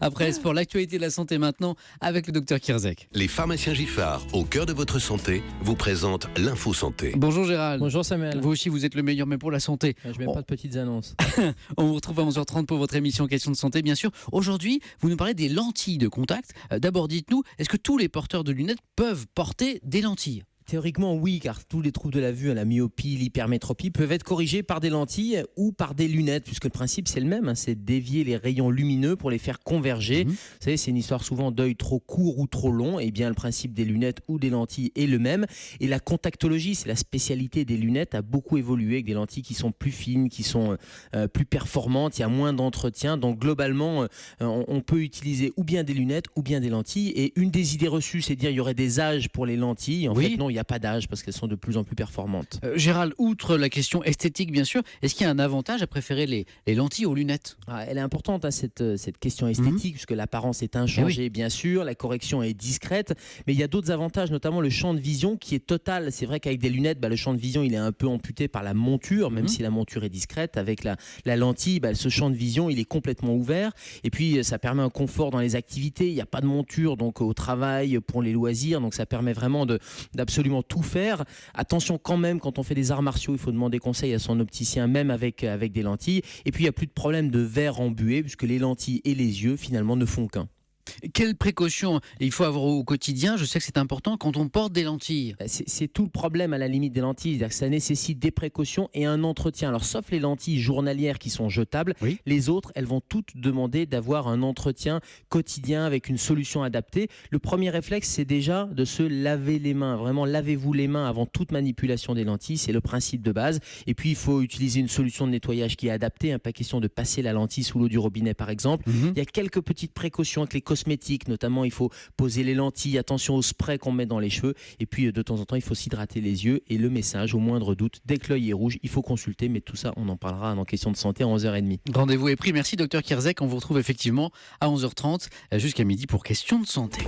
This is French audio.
Après sport, l'actualité de la santé maintenant avec le docteur Kierzek. Les pharmaciens Giffard, au cœur de votre santé, vous présentent l'Info Santé. Bonjour Gérald. Bonjour Samuel. Vous aussi, vous êtes le meilleur, mais pour la santé. Je mets pas de petites annonces. On vous retrouve à 11h30 pour votre émission Question de santé, bien sûr. Aujourd'hui, vous nous parlez des lentilles de contact. D'abord, dites-nous, est-ce que tous les porteurs de lunettes peuvent porter des lentilles ? Théoriquement, oui, car tous les troubles de la vue, la myopie, l'hypermétropie, peuvent être corrigés par des lentilles ou par des lunettes, puisque le principe, c'est le même, c'est dévier les rayons lumineux pour les faire converger. Vous savez, c'est une histoire souvent d'œil trop court ou trop long. Et bien, le principe des lunettes ou des lentilles est le même. Et la contactologie, c'est la spécialité des lunettes, a beaucoup évolué avec des lentilles qui sont plus fines, qui sont plus performantes, il y a moins d'entretien. Donc, globalement, on peut utiliser ou bien des lunettes ou bien des lentilles. Et une des idées reçues, c'est de dire qu'il y aurait des âges pour les lentilles. En fait, non, il n'y a pas d'âge parce qu'elles sont de plus en plus performantes. Gérald, outre la question esthétique, bien sûr, est-ce qu'il y a un avantage à préférer les lentilles aux lunettes ? Elle est importante, cette question esthétique, puisque l'apparence est inchangée, bien sûr, la correction est discrète, mais il y a d'autres avantages, notamment le champ de vision qui est total. C'est vrai qu'avec des lunettes, le champ de vision il est un peu amputé par la monture, même si la monture est discrète. Avec la lentille, ce champ de vision il est complètement ouvert, et puis ça permet un confort dans les activités. Il n'y a pas de monture, donc au travail, pour les loisirs, donc ça permet vraiment d'absolument tout faire. Attention quand même, quand on fait des arts martiaux, il faut demander conseil à son opticien, même avec des lentilles. Et puis il n'y a plus de problème de verre embué, puisque les lentilles et les yeux finalement ne font qu'un. Quelles précautions il faut avoir au quotidien ? Je sais que c'est important quand on porte des lentilles. C'est tout le problème à la limite des lentilles, c'est-à-dire que ça nécessite des précautions et un entretien. Alors sauf les lentilles journalières qui sont jetables, les autres, elles vont toutes demander d'avoir un entretien quotidien avec une solution adaptée. Le premier réflexe, c'est déjà de se laver les mains. Vraiment, lavez-vous les mains avant toute manipulation des lentilles, c'est le principe de base. Et puis il faut utiliser une solution de nettoyage qui est adaptée, pas question de passer la lentille sous l'eau du robinet par exemple. Il y a quelques petites précautions avec les cosmétiques, notamment il faut poser les lentilles, attention au spray qu'on met dans les cheveux, et puis de temps en temps il faut s'hydrater les yeux. Et le message, au moindre doute, dès que l'œil est rouge, il faut consulter, mais tout ça on en parlera dans Question de santé à 11h30. Rendez-vous est pris, merci docteur Kierzek, on vous retrouve effectivement à 11h30 jusqu'à midi pour Question de santé.